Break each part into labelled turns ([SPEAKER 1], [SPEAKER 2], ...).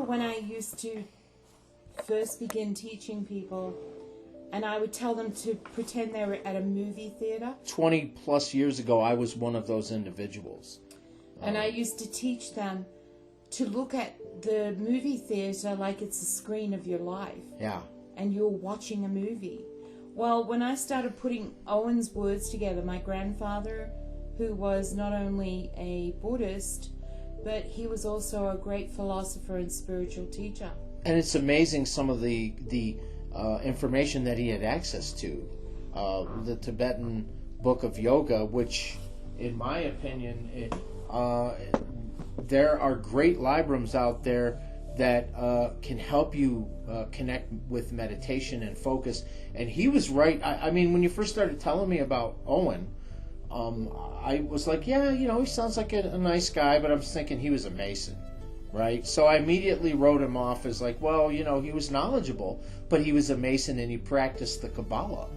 [SPEAKER 1] when I used to first begin teaching people, and I would tell them to pretend they were at a movie theater?
[SPEAKER 2] 20 plus years ago, I was one of those individuals.
[SPEAKER 1] And I used to teach them to look at the movie theater like it's a screen of your life.
[SPEAKER 2] Yeah.
[SPEAKER 1] And you're watching a movie. Well, when I started putting Owen's words together, my grandfather, who was not only a Buddhist, but he was also a great philosopher and spiritual teacher.
[SPEAKER 2] And it's amazing some of the information that he had access to. The Tibetan Book of Yoga, which, in my opinion, there are great librams out there that can help you connect with meditation and focus. And he was right. I mean, when you first started telling me about Owen, I was like, yeah, he sounds like a nice guy, but I was thinking he was a Mason, right? So I immediately wrote him off as like, well, he was knowledgeable, but he was a Mason and he practiced the Kabbalah,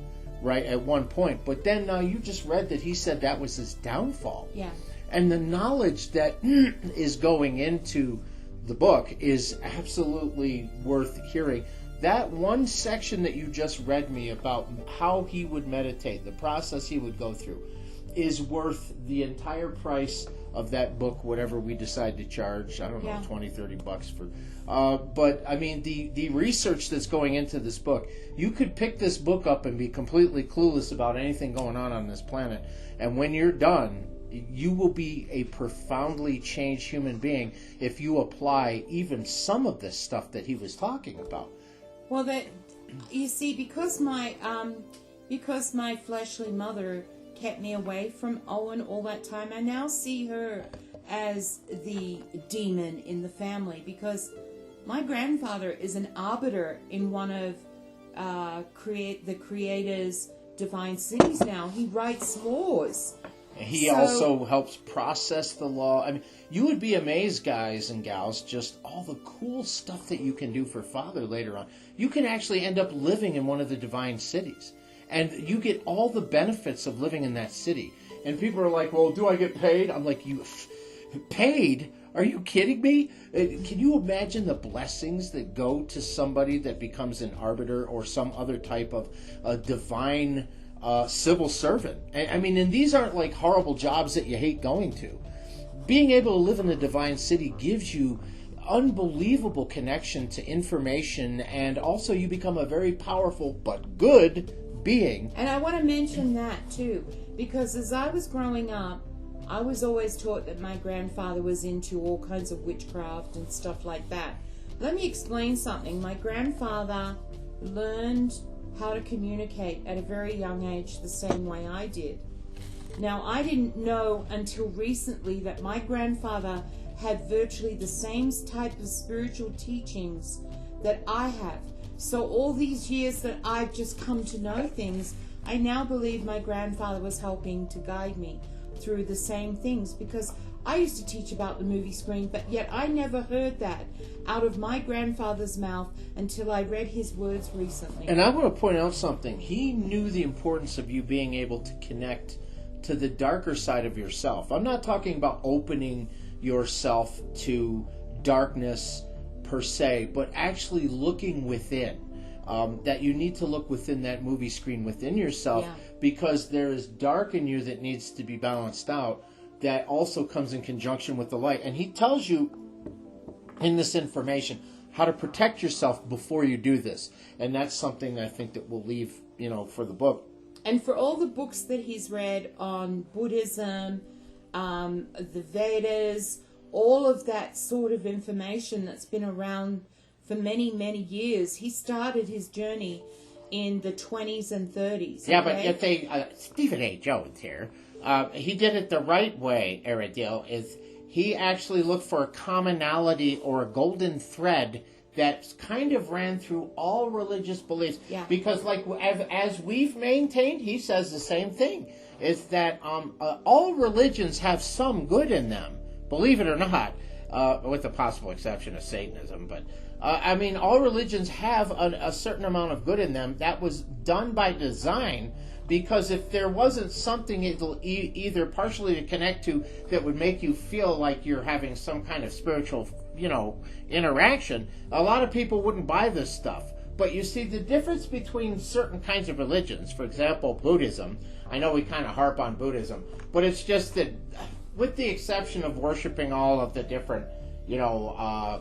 [SPEAKER 2] right, at one point. But then you just read that he said that was his downfall.
[SPEAKER 1] Yeah.
[SPEAKER 2] And the knowledge that is going into the book is absolutely worth hearing. That one section that you just read me about how he would meditate, the process he would go through, is worth the entire price of that book, whatever we decide to charge. I don't know, $20-$30 for. But I mean, the research that's going into this book, you could pick this book up and be completely clueless about anything going on this planet. And when you're done, you will be a profoundly changed human being if you apply even some of this stuff that he was talking about.
[SPEAKER 1] Well, you see, because my fleshly mother kept me away from Owen all that time, I now see her as the demon in the family, because my grandfather is an arbiter in one of the Creator's divine cities now. He writes laws.
[SPEAKER 2] He also helps process the law. I mean, you would be amazed, guys and gals, just all the cool stuff that you can do for Father later on. You can actually end up living in one of the divine cities, and you get all the benefits of living in that city. And people are like, well, do I get paid? I'm like, you paid? Are you kidding me? Can you imagine the blessings that go to somebody that becomes an arbiter or some other type of divine civil servant? I mean, and these aren't like horrible jobs that you hate going to. Being able to live in the divine city gives you unbelievable connection to information, and also you become a very powerful but good being.
[SPEAKER 1] And I want to mention that too, because as I was growing up, I was always taught that my grandfather was into all kinds of witchcraft and stuff like that. Let me explain something. My grandfather learned how to communicate at a very young age the same way I did. Now, I didn't know until recently that my grandfather had virtually the same type of spiritual teachings that I have. So all these years that I've just come to know things, I now believe my grandfather was helping to guide me through the same things, because I used to teach about the movie screen, but yet I never heard that out of my grandfather's mouth until I read his words recently.
[SPEAKER 2] And I want to point out something. He knew the importance of you being able to connect to the darker side of yourself. I'm not talking about opening yourself to darkness per se, but actually looking within. That you need to look within that movie screen within yourself, because there is dark in you that needs to be balanced out, that also comes in conjunction with the light. And he tells you in this information how to protect yourself before you do this. And that's something I think that we'll leave, for the book.
[SPEAKER 1] And for all the books that he's read on Buddhism, the Vedas, all of that sort of information that's been around for many, many years, he started his journey in the 20s and 30s.
[SPEAKER 2] Yeah, but if they, Stephen A. Jones here, he did it the right way, Aradil, is he actually looked for a commonality or a golden thread that kind of ran through all religious beliefs.
[SPEAKER 1] Yeah.
[SPEAKER 2] Because like as we've maintained, he says the same thing, is that all religions have some good in them, believe it or not, with the possible exception of Satanism. But all religions have a certain amount of good in them that was done by design, Because if there wasn't something either partially to connect to that would make you feel like you're having some kind of spiritual, interaction, a lot of people wouldn't buy this stuff. But you see, the difference between certain kinds of religions, for example, Buddhism, I know we kind of harp on Buddhism, but it's just that with the exception of worshiping all of the different,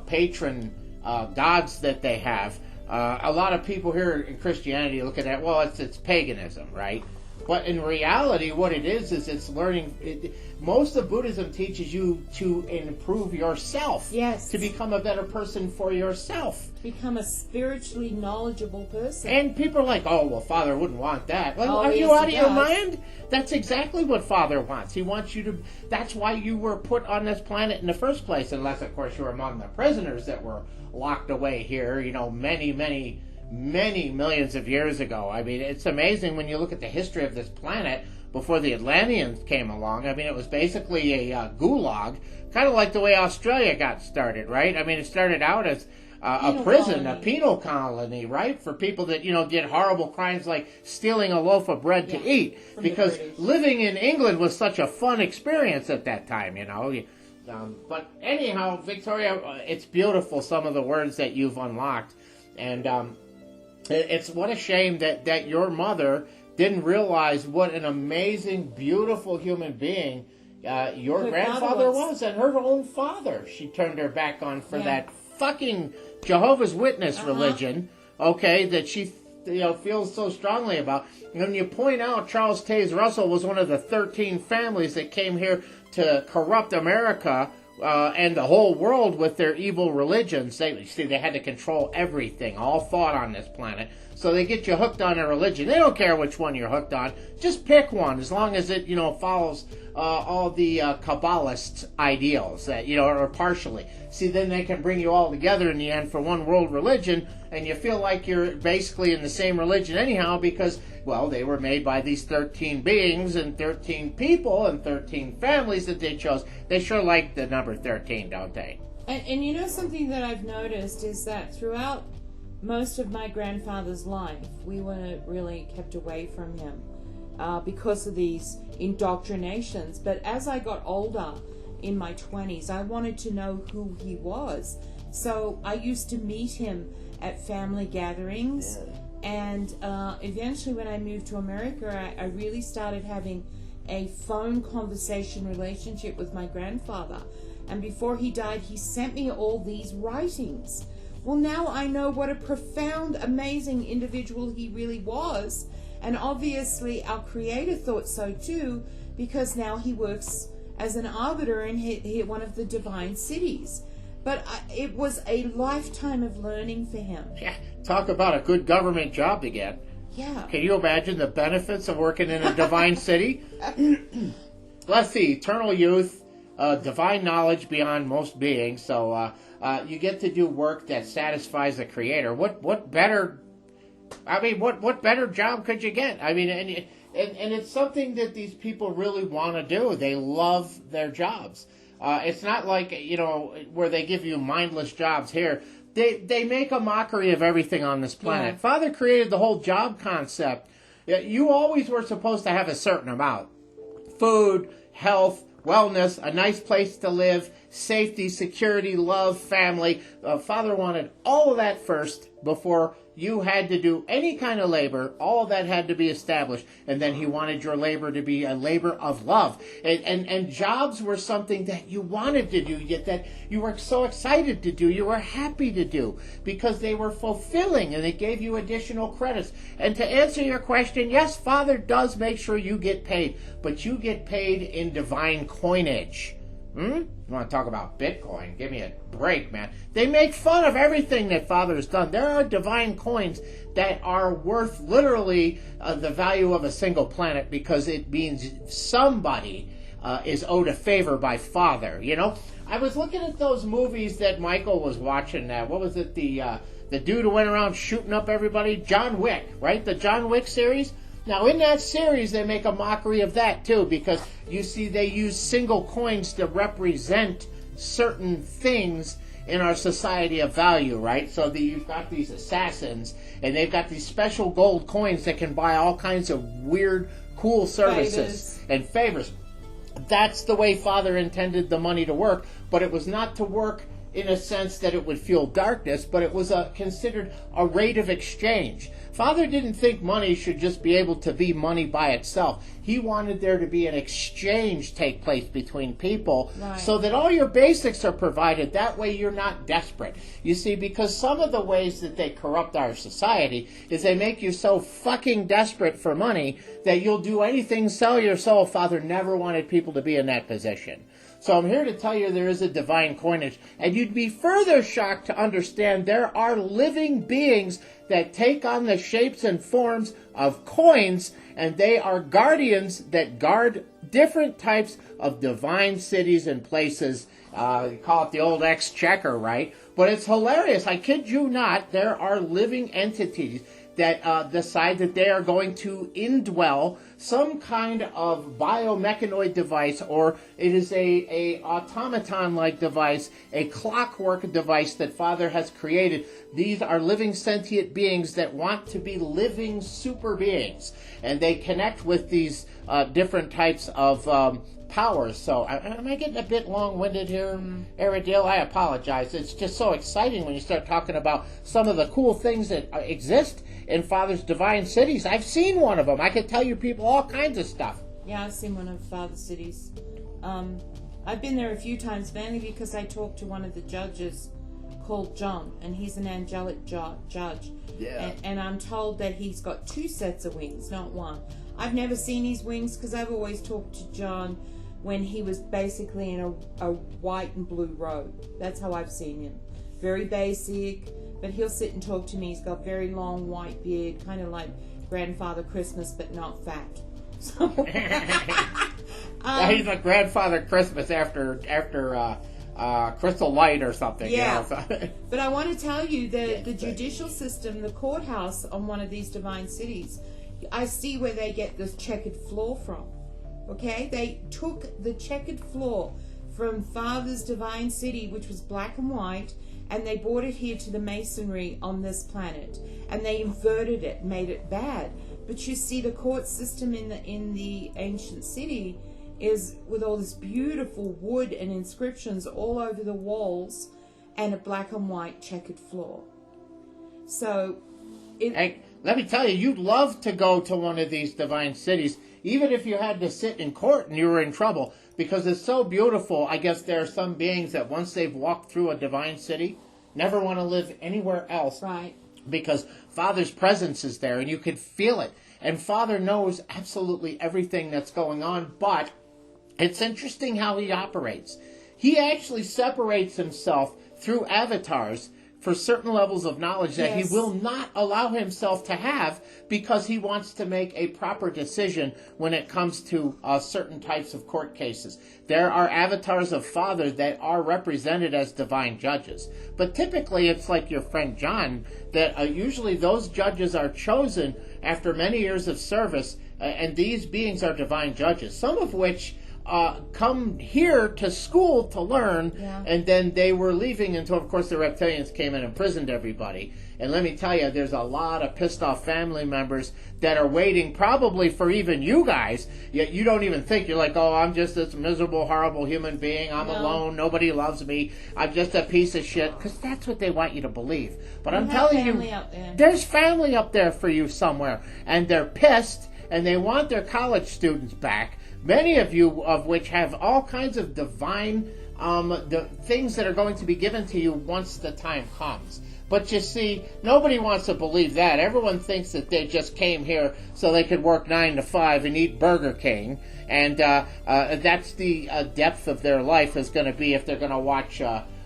[SPEAKER 2] patron gods that they have, a lot of people here in Christianity look at that, well, it's paganism, right? But in reality, what it is it's learning. Most of Buddhism teaches you to improve yourself.
[SPEAKER 1] Yes.
[SPEAKER 2] To become a better person for yourself.
[SPEAKER 1] Become a spiritually knowledgeable person.
[SPEAKER 2] And people are like, oh, well, Father wouldn't want that. Well,
[SPEAKER 1] Oh,
[SPEAKER 2] are
[SPEAKER 1] yes,
[SPEAKER 2] you out of
[SPEAKER 1] he
[SPEAKER 2] your
[SPEAKER 1] does.
[SPEAKER 2] mind? That's exactly what Father wants. He wants you to... That's why you were put on this planet in the first place. Unless, of course, you're among the prisoners that were locked away here, many, many... many millions of years ago. I mean, it's amazing when you look at the history of this planet before the Atlanteans came along. I mean, it was basically a gulag, kind of like the way Australia got started, right? I mean, it started out as a prison, a penal colony, right? For people that, did horrible crimes like stealing a loaf of bread to eat. Because living in England was such a fun experience at that time, But anyhow, Victoria, it's beautiful, some of the words that you've unlocked. And it's what a shame that your mother didn't realize what an amazing, beautiful human being your grandfather was, and her own father. She turned her back on for that fucking Jehovah's Witness religion, that she feels so strongly about. And when you point out Charles Taze Russell was one of the 13 families that came here to corrupt America and the whole world with their evil religions. They had to control everything, all thought on this planet. So they get you hooked on a religion. They don't care which one you're hooked on. Just pick one, as long as it, follows all the Kabbalist ideals that, or partially. See, then they can bring you all together in the end for one world religion, and you feel like you're basically in the same religion anyhow because, well, they were made by these 13 beings and 13 people and 13 families that they chose. They sure like the number 13, don't they?
[SPEAKER 1] And something that I've noticed is that throughout most of my grandfather's life, we were really kept away from him because of these indoctrinations. But as I got older, in my 20s, I wanted to know who he was. So I used to meet him at family gatherings. And eventually when I moved to America, I really started having a phone conversation relationship with my grandfather. And before he died, he sent me all these writings. Well, now I know what a profound, amazing individual he really was. And obviously our Creator thought so too, because now he works as an arbiter in one of the divine cities. But it was a lifetime of learning for him.
[SPEAKER 2] Yeah, talk about a good government job to get.
[SPEAKER 1] Yeah.
[SPEAKER 2] Can you imagine the benefits of working in a divine city? Let's see, eternal youth, divine knowledge beyond most beings. So you get to do work that satisfies the Creator. What better? I mean, what better job could you get? I mean, and it's something that these people really want to do. They love their jobs. It's not like, where they give you mindless jobs here. They make a mockery of everything on this planet.
[SPEAKER 1] Yeah.
[SPEAKER 2] Father created the whole job concept. You always were supposed to have a certain amount. Food, health, wellness, a nice place to live, safety, security, love, family. Father wanted all of that first before you had to do any kind of labor. All of that had to be established. And then he wanted your labor to be a labor of love. And jobs were something that you wanted to do, yet that you were so excited to do, you were happy to do, because they were fulfilling and it gave you additional credits. And to answer your question, yes, Father does make sure you get paid, but you get paid in divine coinage. You want to talk about Bitcoin? Give me a break, man. They make fun of everything that Father has done. There are divine coins that are worth literally the value of a single planet, because it means somebody is owed a favor by Father. I was looking at those movies that Michael was watching. What was it? The dude who went around shooting up everybody? John Wick, right? The John Wick series? Now, in that series, they make a mockery of that, too, because, you see, they use single coins to represent certain things in our society of value, right? So you've got these assassins, and they've got these special gold coins that can buy all kinds of weird, cool services and favors. That's the way Father intended the money to work, but it was not to work in a sense that it would fuel darkness, but it was considered a rate of exchange. Father didn't think money should just be able to be money by itself. He wanted there to be an exchange take place between people, so that all your basics are provided. That way you're not desperate. You see, because some of the ways that they corrupt our society is they make you so fucking desperate for money that you'll do anything, sell your soul. Father never wanted people to be in that position. So I'm here to tell you there is a divine coinage. And you'd be further shocked to understand there are living beings that take on the shapes and forms of coins, and they are guardians that guard different types of divine cities and places. You call it the old exchequer, right? But it's hilarious. I kid you not. There are living entities that decide that they are going to indwell some kind of biomechanoid device, or it is a automaton-like device, a clockwork device that Father has created. These are living sentient beings that want to be living super beings, and they connect with these different types of powers. So, am I getting a bit long-winded here, Aradil? I apologize. It's just so exciting when you start talking about some of the cool things that exist in Father's divine cities. I've seen one of them. I could tell you people all kinds of stuff.
[SPEAKER 1] Yeah, I've seen one of Father's cities. I've been there a few times, mainly because I talked to one of the judges called John, and he's an angelic judge.
[SPEAKER 2] Yeah.
[SPEAKER 1] And I'm told that he's got 2 sets of wings, not one. I've never seen his wings because I've always talked to John when he was basically in a white and blue robe. That's how I've seen him. Very basic, but he'll sit and talk to me. He's got very long white beard, kind of like Grandfather Christmas, but not fat. So,
[SPEAKER 2] he's like Grandfather Christmas after Crystal Light or something.
[SPEAKER 1] Yeah.
[SPEAKER 2] You know?
[SPEAKER 1] But I want to tell you that the judicial system, the courthouse on one of these divine cities, I see where they get this checkered floor from. Okay? They took the checkered floor from Father's divine city, which was black and white, and they brought it here to the masonry on this planet, and they inverted it, made it bad. But you see, the court system in the ancient city is with all this beautiful wood and inscriptions all over the walls, and a black and white checkered floor. So,
[SPEAKER 2] hey, let me tell you, you'd love to go to one of these divine cities, even if you had to sit in court and you were in trouble, because it's so beautiful. I guess there are some beings that once they've walked through a divine city, never want to live anywhere else.
[SPEAKER 1] Right.
[SPEAKER 2] Because Father's presence is there, and you can feel it. And Father knows absolutely everything that's going on, but it's interesting how he operates. He actually separates himself through avatars for certain levels of knowledge that he will not allow himself to have, because he wants to make a proper decision when it comes to certain types of court cases. There are avatars of Father that are represented as divine judges. But typically it's like your friend John, that usually those judges are chosen after many years of service, and these beings are divine judges, some of which come here to school to learn, and then they were leaving until, of course, the reptilians came in and imprisoned everybody. And let me tell you, there's a lot of pissed off family members that are waiting probably for even you guys, yet you don't even think. You're like, oh, I'm just this miserable, horrible human being. I'm alone. Nobody loves me. I'm just a piece of shit. Because that's what they want you to believe. But I'm telling you, there's family up there for you somewhere. And they're pissed, and they want their college students back. Many of you of which have all kinds of divine the things that are going to be given to you once the time comes. But you see, nobody wants to believe that. Everyone thinks that they just came here so they could work 9 to 5 and eat Burger King. And that's the depth of their life is going to be if they're going to watch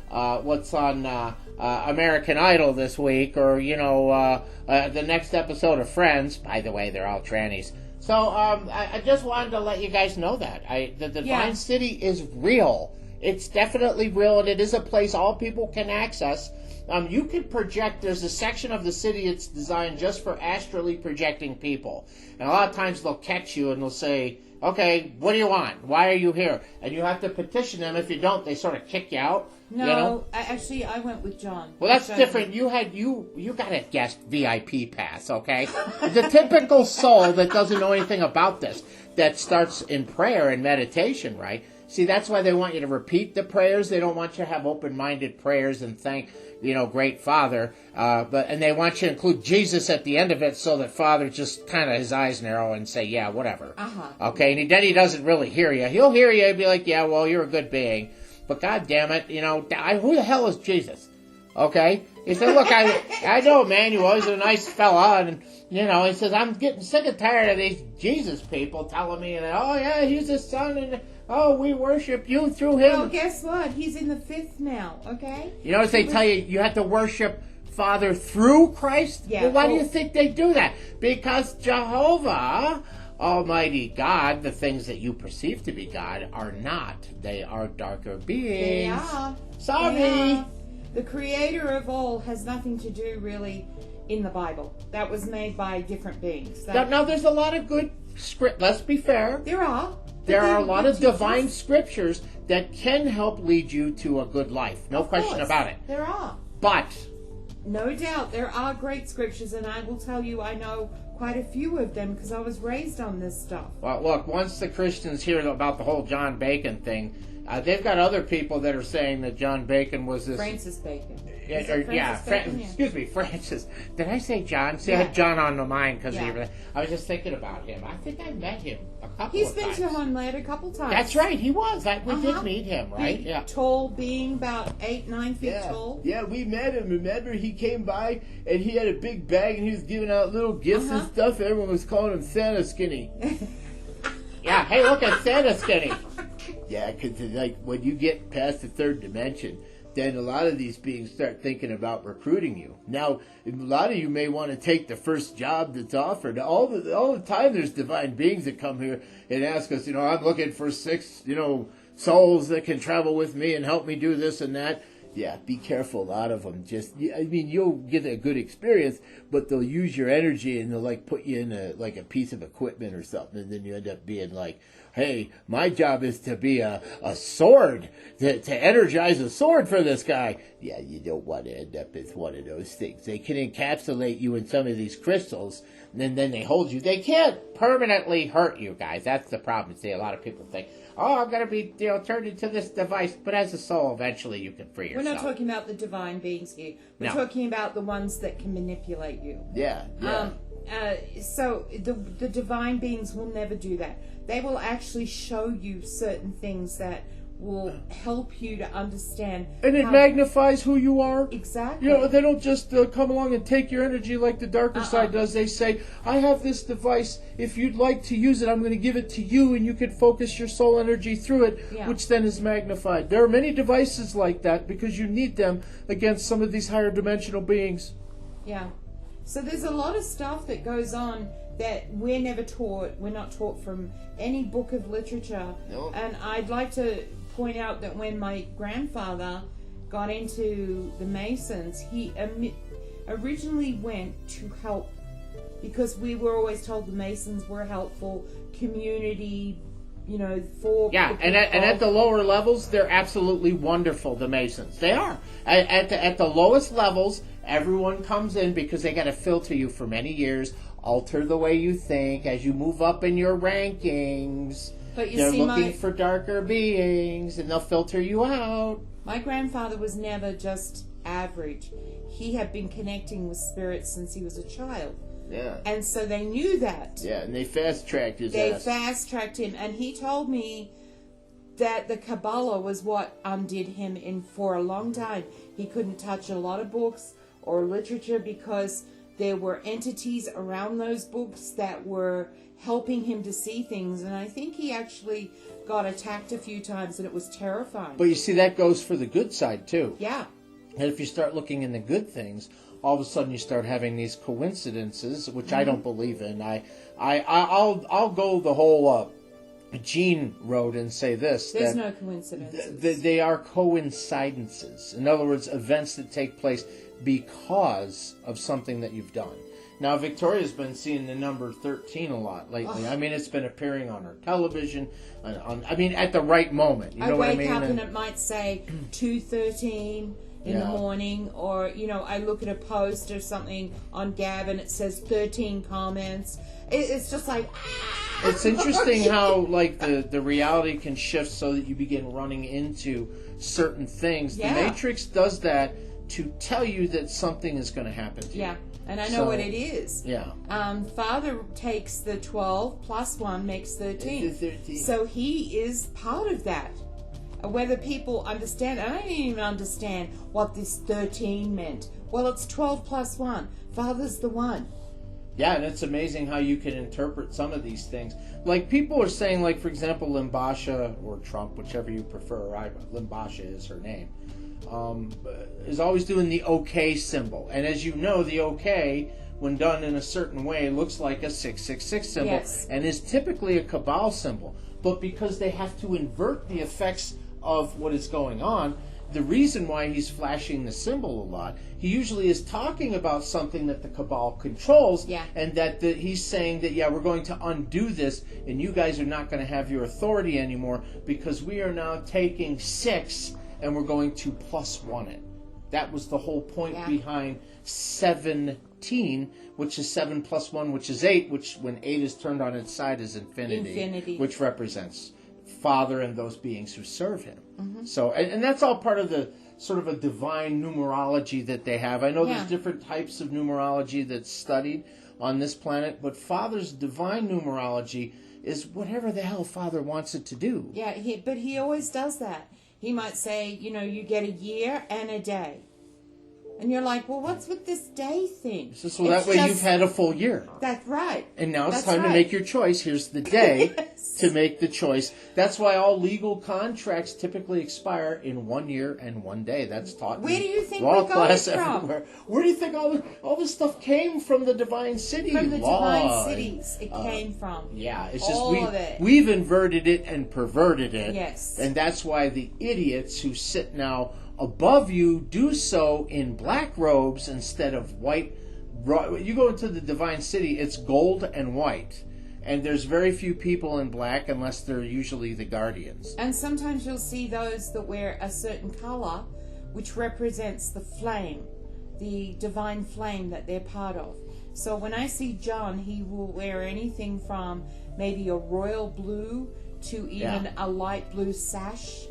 [SPEAKER 2] what's on American Idol this week, or, the next episode of Friends. By the way, they're all trannies. So I just wanted to let you guys know that. The Divine City is real. It's definitely real, and it is a place all people can access. You can project. There's a section of the city it's designed just for astrally projecting people. And a lot of times they'll catch you and they'll say, okay, what do you want? Why are you here? And you have to petition them. If you don't, they sort of kick you out.
[SPEAKER 1] No,
[SPEAKER 2] you know?
[SPEAKER 1] Actually, I went with John.
[SPEAKER 2] Well, that's different. You got a guest VIP pass, okay? The typical soul that doesn't know anything about this, that starts in prayer and meditation, right? See, that's why they want you to repeat the prayers. They don't want you to have open-minded prayers and thank, great Father. And they want you to include Jesus at the end of it so that Father just kind of his eyes narrow and say, yeah, whatever. Okay, and then he doesn't really hear you. He'll hear you and be like, yeah, well, you're a good being. But God damn it, who the hell is Jesus? Okay? He said, look, I know Emmanuel, he's a nice fella, and, he says, I'm getting sick and tired of these Jesus people telling me, oh, yeah, he's the son, and, oh, we worship you through him.
[SPEAKER 1] Well, guess what? He's in the fifth now, okay?
[SPEAKER 2] You notice they tell you have to worship Father through Christ?
[SPEAKER 1] Yeah.
[SPEAKER 2] Well, why do you think they do that? Because Jehovah, Almighty God, the things that you perceive to be God, are not. They are darker beings.
[SPEAKER 1] They are.
[SPEAKER 2] Sorry.
[SPEAKER 1] They are. The creator of all has nothing to do, really, in the Bible. That was made by different beings.
[SPEAKER 2] Now, there's a lot of good script. Let's be fair.
[SPEAKER 1] There are.
[SPEAKER 2] There are a lot of divine scriptures that can help lead you to a good life. No question about it.
[SPEAKER 1] There are.
[SPEAKER 2] But
[SPEAKER 1] no doubt there are great scriptures, and I will tell you I know quite a few of them because I was raised on this stuff.
[SPEAKER 2] Well, look, once the Christians hear about the whole John Bacon thing, they've got other people that are saying that John Bacon was this...
[SPEAKER 1] Francis Bacon.
[SPEAKER 2] Excuse me, Francis. Did I say John? See, I had John on my mind because I was just thinking about him. I think I met him a couple of times.
[SPEAKER 1] He's been to Honlad a couple times.
[SPEAKER 2] That's right, he was. We did meet him, right?
[SPEAKER 1] Big, tall being, about 8-9 feet tall.
[SPEAKER 3] Yeah, we met him. Remember, he came by and he had a big bag and he was giving out little gifts and stuff. Everyone was calling him Santa Skinny.
[SPEAKER 2] Yeah, hey, look at Santa Skinny.
[SPEAKER 3] Yeah, because when you get past the third dimension, then a lot of these beings start thinking about recruiting you. Now, a lot of you may want to take the first job that's offered. All the time there's divine beings that come here and ask us, I'm looking for 6, souls that can travel with me and help me do this and that. Yeah, be careful. A lot of them you'll get a good experience, but they'll use your energy and they'll put you in a piece of equipment or something, and then you end up being like, hey, my job is to be a sword, to energize a sword for this guy. Yeah, you don't want to end up as one of those things. They can encapsulate you in some of these crystals, and then they hold you. They can't permanently hurt you, guys. That's the problem. See, a lot of people think, oh, I'm going to be turned into this device. But as a soul, eventually you can free yourself.
[SPEAKER 1] We're not talking about the divine beings here. We're talking about the ones that can manipulate you.
[SPEAKER 3] Yeah.
[SPEAKER 1] So the divine beings will never do that. They will actually show you certain things that will help you to understand.
[SPEAKER 3] And it magnifies who you are.
[SPEAKER 1] Exactly.
[SPEAKER 3] They don't just come along and take your energy like the darker side does. They say, I have this device. If you'd like to use it, I'm going to give it to you, and you can focus your soul energy through it, which then is magnified. There are many devices like that because you need them against some of these higher dimensional beings.
[SPEAKER 1] Yeah. So there's a lot of stuff that goes on that we're never taught. We're not taught from any book of literature.
[SPEAKER 3] No.
[SPEAKER 1] And I'd like to point out that when my grandfather got into the Masons, he originally went to help, because we were always told the Masons were helpful, community, for
[SPEAKER 2] and at the lower levels, they're absolutely wonderful, the Masons. They are. At the lowest levels, everyone comes in because they got to filter you for many years, alter the way you think as you move up in your rankings.
[SPEAKER 1] But
[SPEAKER 2] they're looking for darker beings, and they'll filter you out.
[SPEAKER 1] My grandfather was never just average. He had been connecting with spirits since he was a child.
[SPEAKER 3] Yeah.
[SPEAKER 1] And so they knew that.
[SPEAKER 3] Yeah, and they fast-tracked his ass.
[SPEAKER 1] They fast-tracked him, and he told me that the Kabbalah was what undid him for a long time. He couldn't touch a lot of books or literature because there were entities around those books that were helping him to see things, and I think he actually got attacked a few times, and it was terrifying.
[SPEAKER 2] But you see, that goes for the good side, too.
[SPEAKER 1] Yeah.
[SPEAKER 2] And if you start looking in the good things, all of a sudden you start having these coincidences, which I don't believe in. I'll go the whole, Gene wrote and say this.
[SPEAKER 1] There's
[SPEAKER 2] that
[SPEAKER 1] no coincidences.
[SPEAKER 2] they are coincidences. In other words, events that take place because of something that you've done. Now, Victoria's been seeing the number 13 a lot lately. I mean, it's been appearing on her television. At the right moment. You know what I mean?
[SPEAKER 1] I wake up and it might say 2:13 in the morning, or, I look at a post or something on Gab and it says 13 comments. It's just like...
[SPEAKER 2] It's interesting how, like, the reality can shift so that you begin running into certain things.
[SPEAKER 1] Yeah.
[SPEAKER 2] The Matrix does that to tell you that something is going to happen to you.
[SPEAKER 1] Yeah, and I know what it is.
[SPEAKER 2] Yeah.
[SPEAKER 1] Father takes the 12 plus 1 makes 13.
[SPEAKER 3] 13.
[SPEAKER 1] So he is part of that. Whether people understand, I didn't even understand what this 13 meant. Well, it's 12 plus 1. Father's the one.
[SPEAKER 2] Yeah, and it's amazing how you can interpret some of these things. Like, people are saying, like, for example, Limbasha, or Trump, whichever you prefer, Limbasha is her name, is always doing the OK symbol. And as you know, the OK, when done in a certain way, looks like a 666 symbol,
[SPEAKER 1] Yes.
[SPEAKER 2] and is typically a Cabal symbol. But because they have to invert the effects of what is going on, the reason why he's flashing the symbol a lot, he usually is talking about something that the Cabal controls, and that he's saying that, we're going to undo this, and you guys are not going to have your authority anymore, because we are now taking 6, and we're going to +1 it. That was the whole point behind 17, which is 7 plus 1, which is 8, which when 8 is turned on its side is infinity. Which represents Father and those beings who serve him. Mm-hmm. So, and that's all part of the sort of a divine numerology that they have. I know there's different types of numerology that's studied on this planet, but Father's divine numerology is whatever the hell Father wants it to do.
[SPEAKER 1] Yeah, but he always does that. He might say, you get a year and a day. And you're like, well, what's with this day thing?
[SPEAKER 2] So that way you've had a full year.
[SPEAKER 1] That's right.
[SPEAKER 2] And now it's time to make your choice. Here's the day to make the choice. That's why all legal contracts typically expire in 1 year and 1 day. That's taught
[SPEAKER 1] Where do you think
[SPEAKER 2] law
[SPEAKER 1] we got
[SPEAKER 2] class
[SPEAKER 1] it from?
[SPEAKER 2] everywhere. Where do you think all this stuff came from? The Divine City?
[SPEAKER 1] From the
[SPEAKER 2] law.
[SPEAKER 1] Divine Cities it came from.
[SPEAKER 2] Yeah, it's
[SPEAKER 1] all
[SPEAKER 2] just
[SPEAKER 1] of it.
[SPEAKER 2] we've inverted it and perverted it.
[SPEAKER 1] Yes.
[SPEAKER 2] And that's why the idiots who sit now above you do so in black robes instead of white. You go into the Divine City, it's gold and white. And there's very few people in black unless they're usually the guardians.
[SPEAKER 1] And sometimes you'll see those that wear a certain color, which represents the flame, the divine flame that they're part of. So when I see John, he will wear anything from maybe a royal blue to even a light blue sash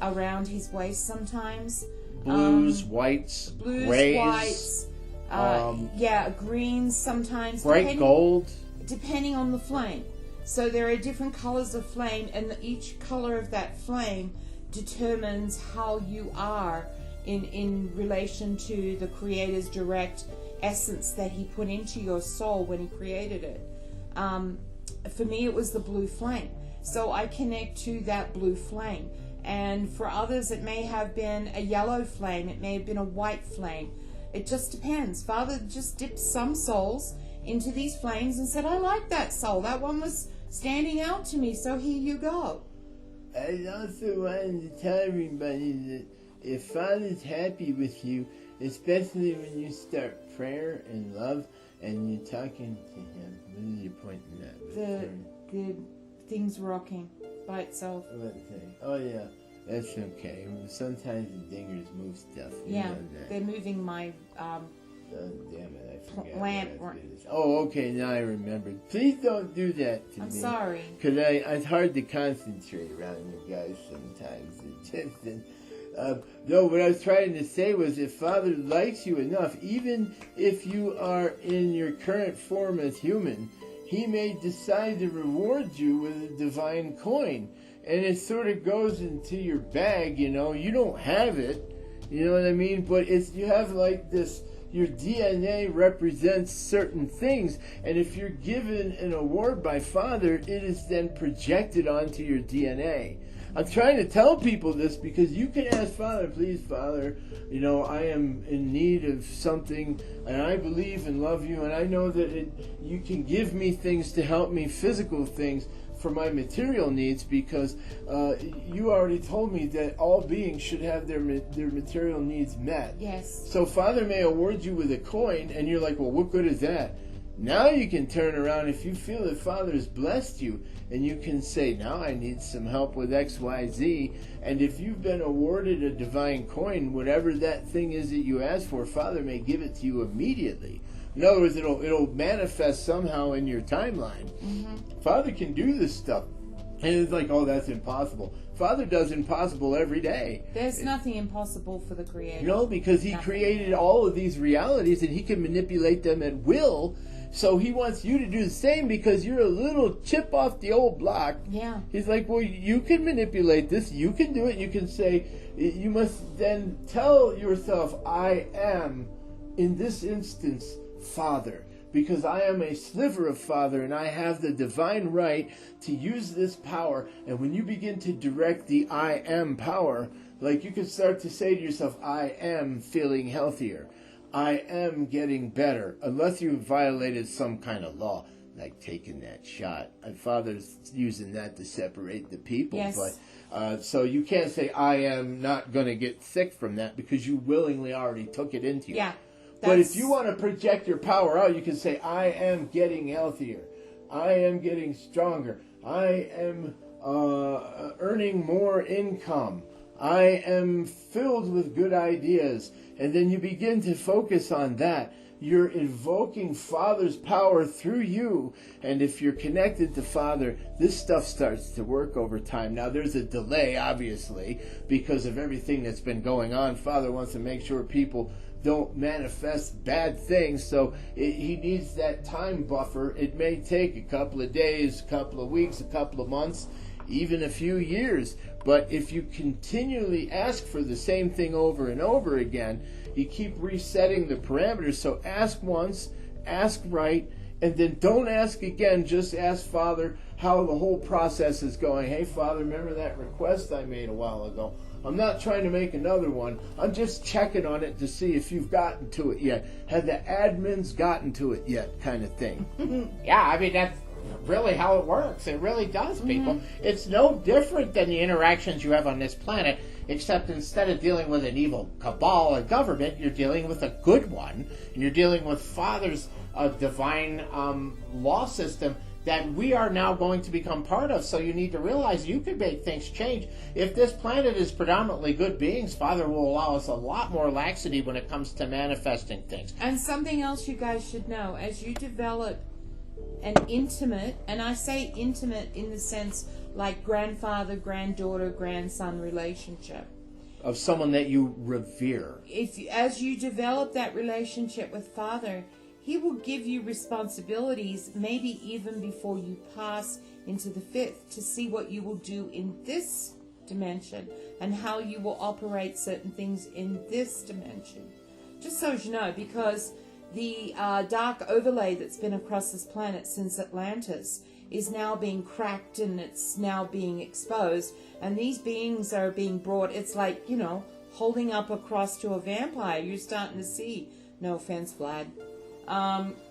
[SPEAKER 1] around his waist sometimes.
[SPEAKER 2] Blues, whites, grays,
[SPEAKER 1] whites, greens sometimes.
[SPEAKER 2] Bright gold.
[SPEAKER 1] Depending on the flame. So there are different colors of flame, and each color of that flame determines how you are in relation to the Creator's direct essence that he put into your soul when he created it. For me, it was the blue flame. So I connect to that blue flame. And for others, it may have been a yellow flame. It may have been a white flame. It just depends. Father just dipped some souls into these flames and said, I like that soul. That one was standing out to me, so here you go.
[SPEAKER 3] I also wanted to tell everybody that if Father's happy with you, especially when you start prayer and love and you're talking to him, what is your point in that?
[SPEAKER 1] The thing's rocking by itself.
[SPEAKER 3] What thing? Oh, yeah. That's okay. Sometimes the dingers move stuff.
[SPEAKER 1] Yeah, they're moving my
[SPEAKER 3] oh, damn it, I forgot.
[SPEAKER 1] lamp.
[SPEAKER 3] Oh, okay, now I remembered. Please don't do that to me.
[SPEAKER 1] I'm sorry.
[SPEAKER 3] Because it's hard to concentrate around you guys sometimes. No, what I was trying to say was if Father likes you enough, even if you are in your current form as human, he may decide to reward you with a divine coin. And it sort of goes into your bag, you don't have it, you know what I mean? But you have like this, your DNA represents certain things, and if you're given an award by Father, it is then projected onto your DNA. I'm trying to tell people this because you can ask Father, please, Father, I am in need of something, and I believe and love you, and I know that you can give me things to help me, physical things, for my material needs, because you already told me that all beings should have their material needs met.
[SPEAKER 1] Yes.
[SPEAKER 3] So Father may award you with a coin, and you're like, well, what good is that? Now you can turn around if you feel that Father has blessed you, and you can say, now I need some help with XYZ. And if you've been awarded a divine coin, whatever that thing is that you asked for, Father may give it to you immediately. In other words, it'll manifest somehow in your timeline. Mm-hmm. Father can do this stuff. And it's like, oh, that's impossible. Father does impossible every day.
[SPEAKER 1] There's nothing impossible for the Creator.
[SPEAKER 3] No, because He created all of these realities, and He can manipulate them at will. So He wants you to do the same because you're a little chip off the old block.
[SPEAKER 1] Yeah.
[SPEAKER 3] He's like, well, you can manipulate this. You can do it. You can say, you must then tell yourself, I am, in this instance, Father, because I am a sliver of Father, and I have the divine right to use this power. And when you begin to direct the I am power, like you can start to say to yourself, I am feeling healthier. I am getting better, unless you violated some kind of law, like taking that shot. And Father's using that to separate the people.
[SPEAKER 1] Yes.
[SPEAKER 3] But so you can't say, I am not going to get sick from that, because you willingly already took it into you.
[SPEAKER 1] Yeah.
[SPEAKER 3] But if you want to project your power out, you can say, I am getting healthier. I am getting stronger. I am earning more income. I am filled with good ideas. And then you begin to focus on that. You're invoking Father's power through you. And if you're connected to Father, this stuff starts to work over time. Now, there's a delay, obviously, because of everything that's been going on. Father wants to make sure people don't manifest bad things, so He needs that time buffer. It may take a couple of days, a couple of weeks, a couple of months, even a few years. But if you continually ask for the same thing over and over again, you keep resetting the parameters. So ask once, ask right, and then don't ask again. Just ask Father how the whole process is going. Hey, Father, remember that request I made a while ago? I'm not trying to make another one. I'm just checking on it to see if you've gotten to it yet. Have the admins gotten to it yet, kind of thing.
[SPEAKER 2] Yeah, I mean, that's really how it works. It really does, people. Mm-hmm. It's no different than the interactions you have on this planet, except instead of dealing with an evil cabal and government, you're dealing with a good one, and you're dealing with Father's divine law system that we are now going to become part of. So you need to realize you can make things change. If this planet is predominantly good beings, Father will allow us a lot more laxity when it comes to manifesting things.
[SPEAKER 1] And something else you guys should know, as you develop an intimate, and I say intimate in the sense like grandfather, granddaughter, grandson relationship,
[SPEAKER 2] of someone that you revere.
[SPEAKER 1] As you develop that relationship with Father, He will give you responsibilities, maybe even before you pass into the fifth, to see what you will do in this dimension and how you will operate certain things in this dimension. Just so you know, because the dark overlay that's been across this planet since Atlantis is now being cracked, and it's now being exposed, and these beings are being brought. It's like, holding up a cross to a vampire. You're starting to see, no offense, Vlad,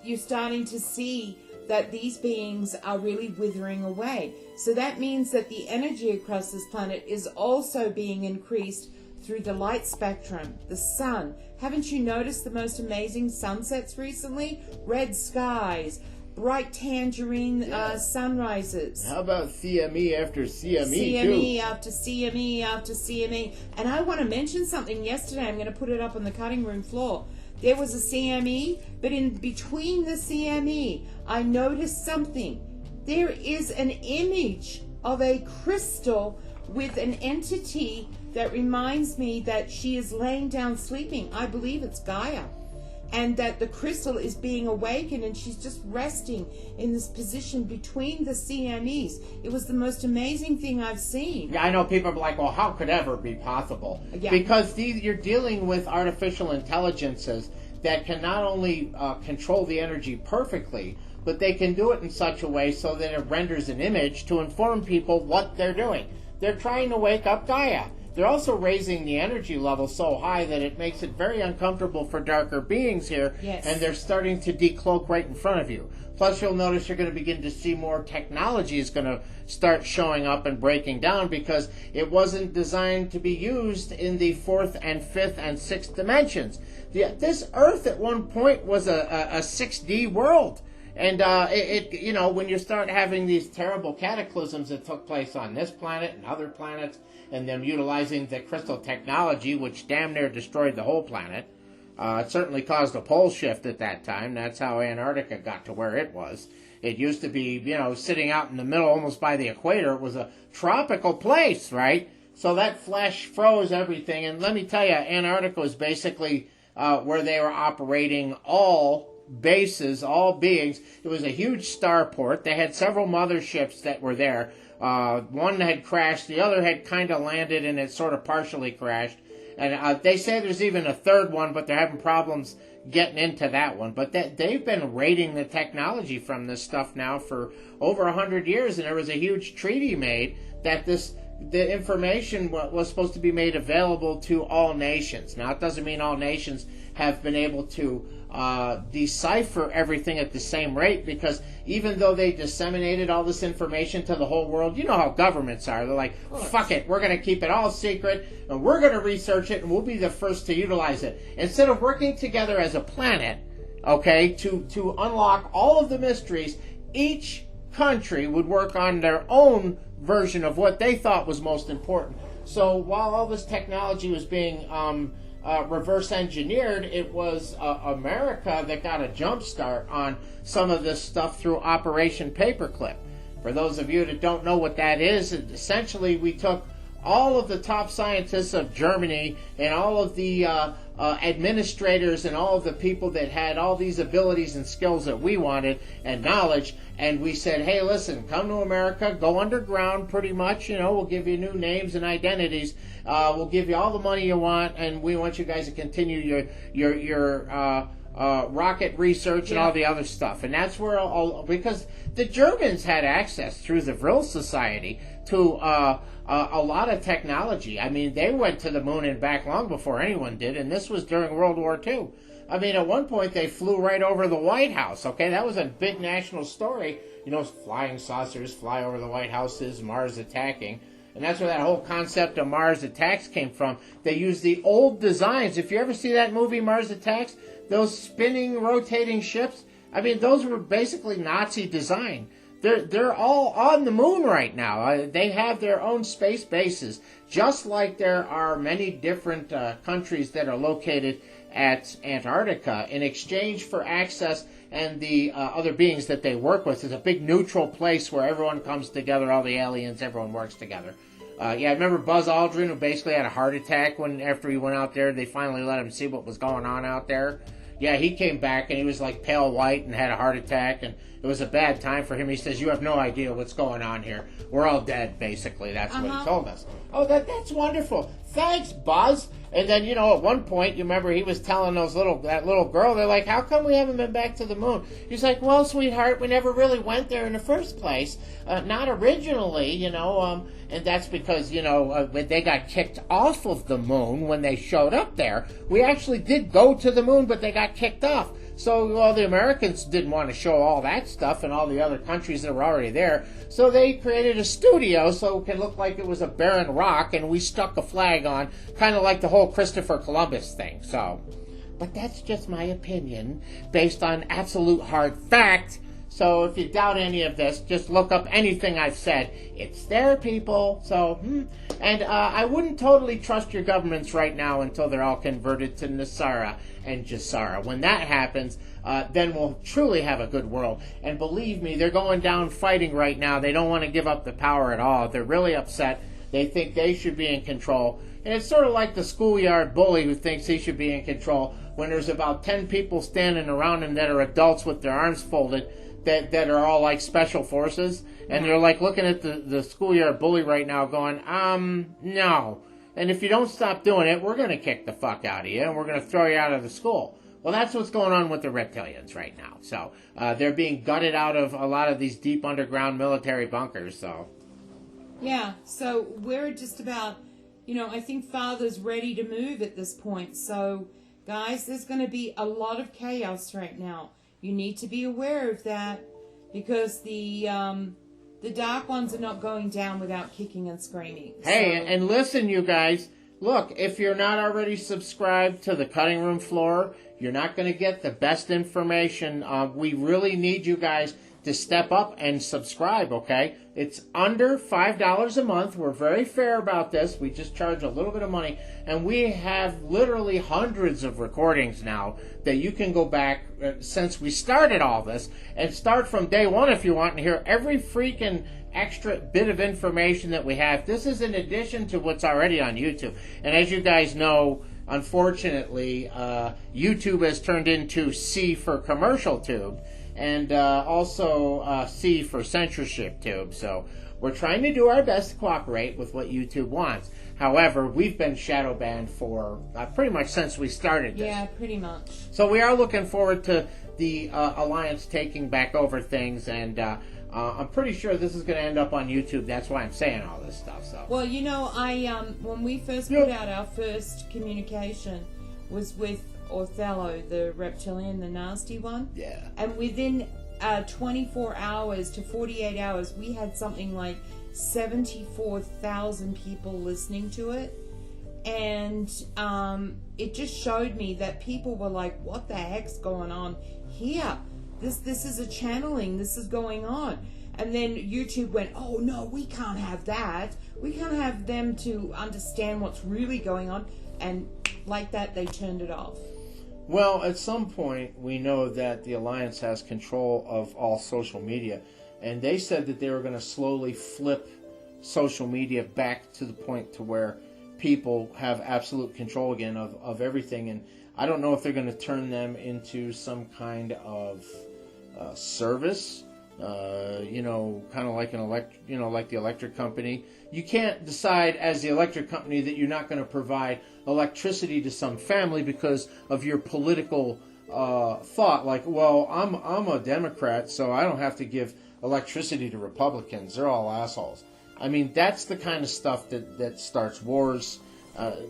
[SPEAKER 1] you're starting to see that these beings are really withering away. So that means that the energy across this planet is also being increased through the light spectrum, the sun. Haven't you noticed the most amazing sunsets recently? Red skies, bright tangerine sunrises.
[SPEAKER 3] How about CME after CME,
[SPEAKER 1] CME
[SPEAKER 3] too?
[SPEAKER 1] after CME after CME. And I want to mention something yesterday. I'm going to put it up on the cutting room floor. There was a CME, but in between the CME, I noticed something. There is an image of a crystal with an entity that reminds me that she is laying down sleeping. I believe it's Gaia. And that the crystal is being awakened, and she's just resting in this position between the CMEs. It was the most amazing thing I've seen.
[SPEAKER 2] Yeah, I know people are like, well, how could ever be possible?
[SPEAKER 1] Yeah.
[SPEAKER 2] Because you're dealing with artificial intelligences that can not only control the energy perfectly, but they can do it in such a way so that it renders an image to inform people what they're doing. they're trying to wake up Gaia. They're also raising the energy level so high that it makes it very uncomfortable for darker beings here,
[SPEAKER 1] Yes.
[SPEAKER 2] and they're starting to decloak right in front of you. Plus, you'll notice you're going to begin to see more technology is going to start showing up and breaking down because it wasn't designed to be used in the 4th and 5th and 6th dimensions. This Earth at one point was a 6D world. And when you start having these terrible cataclysms that took place on this planet and other planets, and them utilizing the crystal technology, which damn near destroyed the whole planet, it certainly caused a pole shift at that time. That's how Antarctica got to where it was. It used to be, sitting out in the middle, almost by the equator. It was a tropical place, right? So that flash froze everything. And let me tell you, Antarctica was basically where they were operating all bases, all beings. It was a huge starport. They had several motherships that were there. One had crashed, the other had kind of landed, and it sort of partially crashed. And they say there's even a third one, but they're having problems getting into that one. But they've been raiding the technology from this stuff now for over 100 years, and there was a huge treaty made that the information was supposed to be made available to all nations. Now, it doesn't mean all nations have been able to decipher everything at the same rate, because even though they disseminated all this information to the whole world, you know how governments are. They're like, fuck it, we're going to keep it all secret, and we're going to research it, and we'll be the first to utilize it. Instead of working together as a planet, okay, to unlock all of the mysteries, each country would work on their own version of what they thought was most important. So while all this technology was being reverse engineered, it was America that got a jump start on some of this stuff through Operation Paperclip. For those of you that don't know what that is, essentially we took all of the top scientists of Germany and all of the administrators and all of the people that had all these abilities and skills that we wanted and knowledge, and we said, hey, listen, come to America, go underground pretty much, we'll give you new names and identities, we'll give you all the money you want, and we want you guys to continue your rocket research and all the other stuff. And that's where because the Germans had access through the Vril Society to a lot of technology. I mean, they went to the moon and back long before anyone did, and this was during World War II. I mean, at one point they flew right over the White House, okay? That was a big national story. Flying saucers fly over the White House, is Mars attacking. And that's where that whole concept of Mars Attacks came from. They used the old designs. If you ever see that movie, Mars Attacks, those spinning, rotating ships, I mean, those were basically Nazi design. They're all on the moon right now. They have their own space bases, just like there are many different countries that are located at Antarctica in exchange for access and the other beings that they work with. It's a big neutral place where everyone comes together, all the aliens, everyone works together. I remember Buzz Aldrin, who basically had a heart attack after he went out there. They finally let him see what was going on out there. Yeah, he came back and he was like pale white and had a heart attack, and it was a bad time for him. He says, you have no idea what's going on here. We're all dead, basically. That's what he told us. Oh, that's wonderful. Thanks, Buzz. And then, at one point, you remember he was telling that little girl, they're like, how come we haven't been back to the moon? He's like, well, sweetheart, we never really went there in the first place. Not originally, and that's because, they got kicked off of the moon when they showed up there. We actually did go to the moon, but they got kicked off. So, the Americans didn't want to show all that stuff and all the other countries that were already there. So they created a studio so it could look like it was a barren rock, and we stuck a flag on, kind of like the whole Christopher Columbus thing. So, but that's just my opinion, based on absolute hard fact. So if you doubt any of this, just look up anything I've said. It's there, people. So, and I wouldn't totally trust your governments right now until they're all converted to Nasara and Jasara. When that happens, then we'll truly have a good world. And believe me, they're going down fighting right now. They don't want to give up the power at all. They're really upset. They think they should be in control. And it's sort of like the schoolyard bully who thinks he should be in control when there's about 10 people standing around him that are adults with their arms folded that are all like special forces. And they're like looking at the schoolyard bully right now going, no. And if you don't stop doing it, we're going to kick the fuck out of you and we're going to throw you out of the school. Well, that's what's going on with the reptilians right now. So they're being gutted out of a lot of these deep underground military bunkers. So
[SPEAKER 1] Yeah, so we're just about, I think Father's ready to move at this point. So, guys, there's going to be a lot of chaos right now. You need to be aware of that because the dark ones are not going down without kicking and screaming.
[SPEAKER 2] Hey,
[SPEAKER 1] So-
[SPEAKER 2] and listen, you guys. Look, if you're not already subscribed to the Cutting Room Floor, you're not going to get the best information. We really need you guys to step up and subscribe, okay? It's under $5 a month. We're very fair about this. We just charge a little bit of money. And we have literally hundreds of recordings now that you can go back since we started all this and start from day one if you want and hear every freaking extra bit of information that we have. This is in addition to what's already on YouTube. And as you guys know, unfortunately, YouTube has turned into C for commercial tube. And also C for censorship tube. So we're trying to do our best to cooperate with what YouTube wants. However, we've been shadow banned for pretty much since we started this.
[SPEAKER 1] Yeah, pretty much.
[SPEAKER 2] So we are looking forward to the Alliance taking back over things. And I'm pretty sure this is going to end up on YouTube. That's why I'm saying all this stuff. So.
[SPEAKER 1] Well, when we first put out our first communication was with Othello, the reptilian, the nasty one.
[SPEAKER 2] Yeah.
[SPEAKER 1] And within 24 hours to 48 hours, we had something like 74,000 people listening to it. And it just showed me that people were like, what the heck's going on here? This is a channeling. This is going on. And then YouTube went, oh, no, we can't have that. We can't have them to understand what's really going on. And like that, they turned it off.
[SPEAKER 2] Well, at some point, we know that the Alliance has control of all social media, and they said that they were going to slowly flip social media back to the point to where people have absolute control again of everything, and I don't know if they're going to turn them into some kind of service, kind of like like the electric company. You can't decide as the electric company that you're not going to provide electricity to some family because of your political thought. Like, well, I'm a Democrat, so I don't have to give electricity to Republicans. They're all assholes. I mean, that's the kind of stuff that starts wars.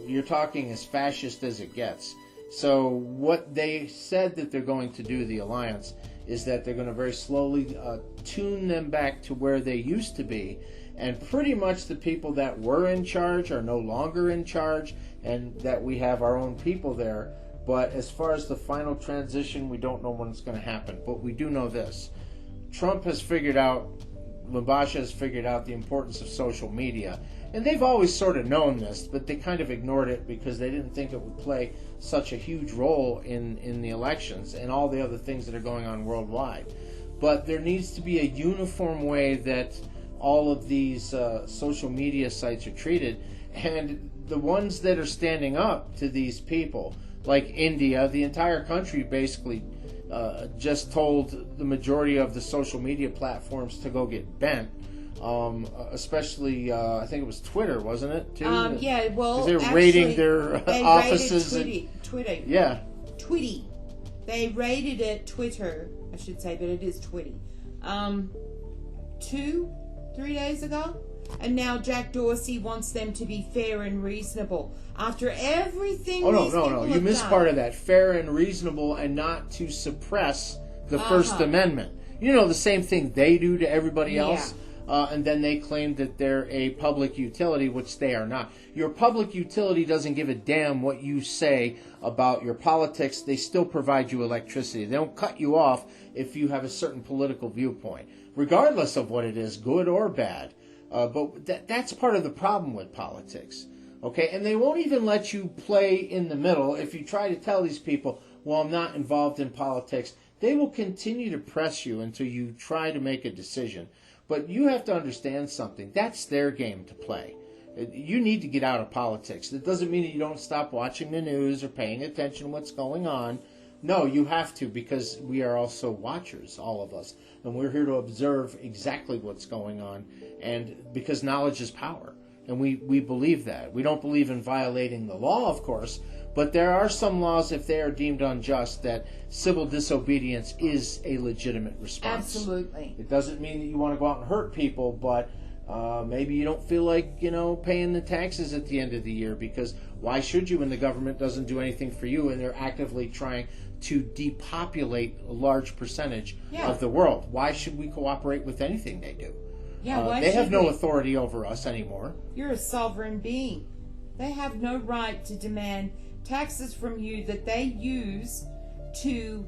[SPEAKER 2] You're talking as fascist as it gets. So what they said that they're going to do, the Alliance, is that they're going to very slowly tune them back to where they used to be. And pretty much the people that were in charge are no longer in charge, and that we have our own people there. But as far as the final transition, we don't know when it's going to happen. But we do know this. Trump has figured out, Lubasha has figured out the importance of social media. And they've always sort of known this, but they kind of ignored it because they didn't think it would play such a huge role in the elections and all the other things that are going on worldwide. But there needs to be a uniform way that all of these social media sites are treated. And the ones that are standing up to these people, like India, the entire country basically just told the majority of the social media platforms to go get bent. Especially, I think it was Twitter, wasn't it? Too?
[SPEAKER 1] Yeah, well,
[SPEAKER 2] because they're raiding their offices.
[SPEAKER 1] Twitter.
[SPEAKER 2] Yeah.
[SPEAKER 1] Twitty. They raided it, Twitter, I should say, but it is Twitty. 2-3 days ago. And now Jack Dorsey wants them to be fair and reasonable. After everything
[SPEAKER 2] no. You missed part of that. Fair and reasonable, and not to suppress the First Amendment. You know, the same thing they do to everybody else. And then they claim that they're a public utility, which they are not. Your public utility doesn't give a damn what you say about your politics. They still provide you electricity. They don't cut you off if you have a certain political viewpoint, regardless of what it is, good or bad. But that's part of the problem with politics. Okay, and they won't even let you play in the middle. If you try to tell these people, well, I'm not involved in politics, they will continue to press you until you try to make a decision. But you have to understand something. That's their game to play. You need to get out of politics. That doesn't mean that you don't stop watching the news or paying attention to what's going on. No, you have to, because we are also watchers, all of us. And we're here to observe exactly what's going on. And because knowledge is power. And we believe that. We don't believe in violating the law, of course. But there are some laws, if they are deemed unjust, that civil disobedience is a legitimate response.
[SPEAKER 1] Absolutely.
[SPEAKER 2] It doesn't mean that you want to go out and hurt people, but Maybe you don't feel like, paying the taxes at the end of the year, because why should you when the government doesn't do anything for you and they're actively trying to depopulate a large percentage of the world? Why should we cooperate with anything they do?
[SPEAKER 1] Yeah, why
[SPEAKER 2] they have
[SPEAKER 1] should
[SPEAKER 2] no
[SPEAKER 1] we?
[SPEAKER 2] authority over us anymore.
[SPEAKER 1] You're a sovereign being. They have no right to demand taxes from you that they use to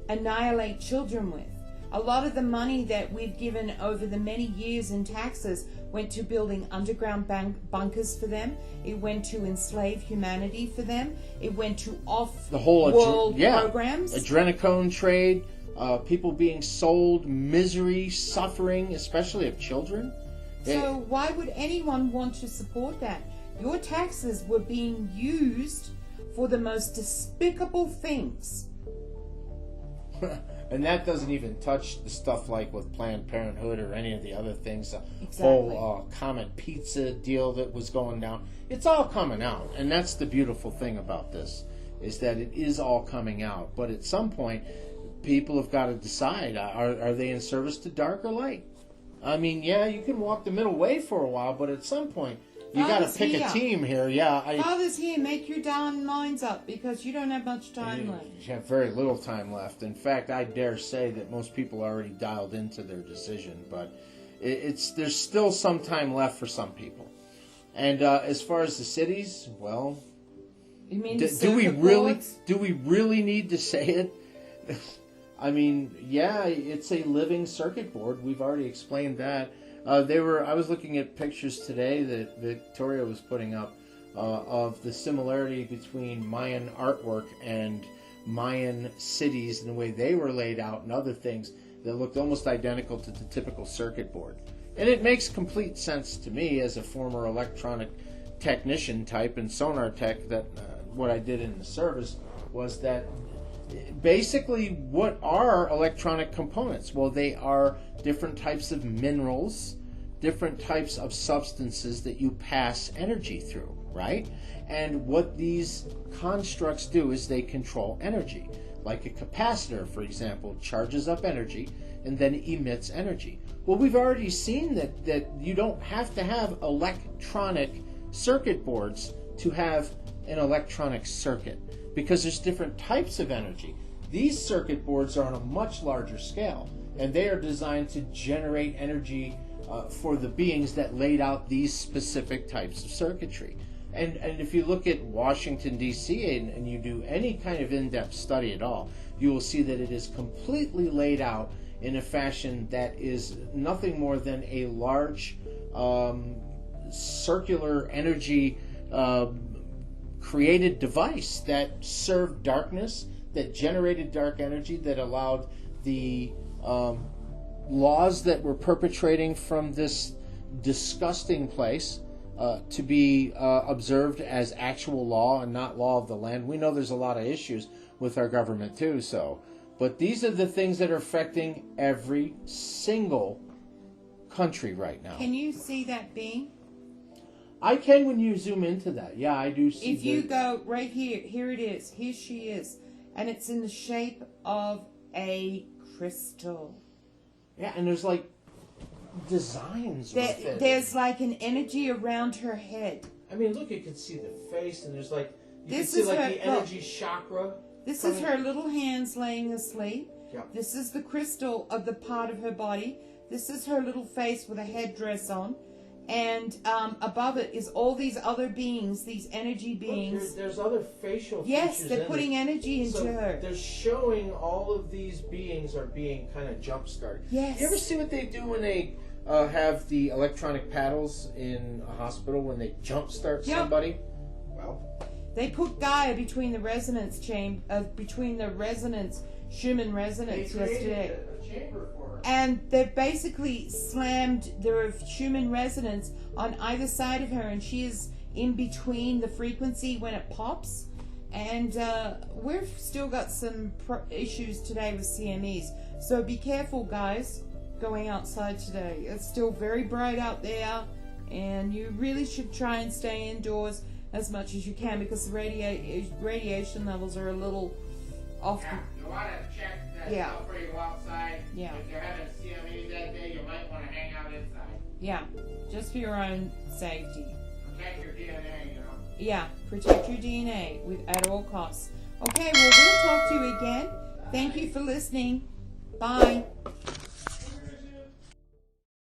[SPEAKER 1] annihilate children with. A lot of the money that we've given over the many years in taxes went to building underground bunkers for them. It went to enslave humanity for them. It went to
[SPEAKER 2] The whole
[SPEAKER 1] world programs.
[SPEAKER 2] Adrenochrome trade, people being sold, misery, suffering, especially of children.
[SPEAKER 1] So why would anyone want to support that? Your taxes were being used for the most despicable things.
[SPEAKER 2] And that doesn't even touch the stuff like with Planned Parenthood or any of the other things. The
[SPEAKER 1] Exactly.
[SPEAKER 2] whole Comet Pizza deal that was going down. It's all coming out. And that's the beautiful thing about this, is that it is all coming out. But at some point, people have got to decide, are they in service to dark or light? I mean, yeah, you can walk the middle way for a while, but at some point, you got to pick a team here. Yeah,
[SPEAKER 1] Father's here. Make your darn minds up, because you don't have much time left.
[SPEAKER 2] You have very little time left. In fact, I dare say that most people are already dialed into their decision, but there's still some time left for some people. And as far as the cities, well,
[SPEAKER 1] You mean
[SPEAKER 2] do we really need to say it? I mean, yeah, it's a living circuit board. We've already explained that. I was looking at pictures today that Victoria was putting up of the similarity between Mayan artwork and Mayan cities and the way they were laid out and other things that looked almost identical to the typical circuit board. And it makes complete sense to me as a former electronic technician type and sonar tech that what I did in the service was that basically what are electronic components? Well, they are different types of minerals, different types of substances that you pass energy through, right? And what these constructs do is they control energy. Like a capacitor, for example, charges up energy and then emits energy. Well, we've already seen that you don't have to have electronic circuit boards to have an electronic circuit, because there's different types of energy. These circuit boards are on a much larger scale, and they are designed to generate energy for the beings that laid out these specific types of circuitry. And if you look at Washington, D.C., and you do any kind of in-depth study at all, you will see that it is completely laid out in a fashion that is nothing more than a large circular energy created device that served darkness, that generated dark energy, that allowed the laws that we're perpetrating from this disgusting place to be observed as actual law and not law of the land. We know there's a lot of issues with our government too, but these are the things that are affecting every single country right now.
[SPEAKER 1] Can you see that being?
[SPEAKER 2] I can when you zoom into that. Yeah, I do see.
[SPEAKER 1] If you go right here it is. Here she is. And it's in the shape of a crystal.
[SPEAKER 2] Yeah, and there's like designs with it.
[SPEAKER 1] There's like an energy around her head.
[SPEAKER 2] I mean, look, you can see the face, and there's like, you
[SPEAKER 1] This
[SPEAKER 2] can see
[SPEAKER 1] is
[SPEAKER 2] like
[SPEAKER 1] her-
[SPEAKER 2] the energy chakra.
[SPEAKER 1] This is her little hands laying asleep.
[SPEAKER 2] Yeah.
[SPEAKER 1] This is the crystal of the part of her body. This is her little face with a headdress on. And above it is all these other beings, these energy beings.
[SPEAKER 2] Look, there's other facial
[SPEAKER 1] Yes,
[SPEAKER 2] features
[SPEAKER 1] they're
[SPEAKER 2] in
[SPEAKER 1] putting
[SPEAKER 2] it.
[SPEAKER 1] energy into
[SPEAKER 2] So
[SPEAKER 1] her.
[SPEAKER 2] they're showing all of these beings are being kind of jump-started.
[SPEAKER 1] Yes.
[SPEAKER 2] You ever see what they do when they have the electronic paddles in a hospital when they jump-start
[SPEAKER 1] Yep.
[SPEAKER 2] somebody? Well,
[SPEAKER 1] They put Gaia between the resonance between the resonance, Schumann resonance yesterday.
[SPEAKER 2] a chamber for her.
[SPEAKER 1] And they've basically slammed the Schumann resonance on either side of her, and she is in between the frequency when it pops. And we've still got some issues today with CMEs. So be careful, guys, going outside today. It's still very bright out there, and you really should try and stay indoors as much as you can, because the radiation levels are a little off.
[SPEAKER 3] Yeah, you want to check that
[SPEAKER 1] Yeah.
[SPEAKER 3] stuff before you go outside.
[SPEAKER 1] Yeah.
[SPEAKER 3] If you're having CME that day, you might want to hang out inside.
[SPEAKER 1] Yeah, just for your own safety.
[SPEAKER 2] Protect your DNA, you know.
[SPEAKER 1] Yeah, protect your DNA at all costs. Okay, well, we'll talk to you again. Thank you for listening. Bye.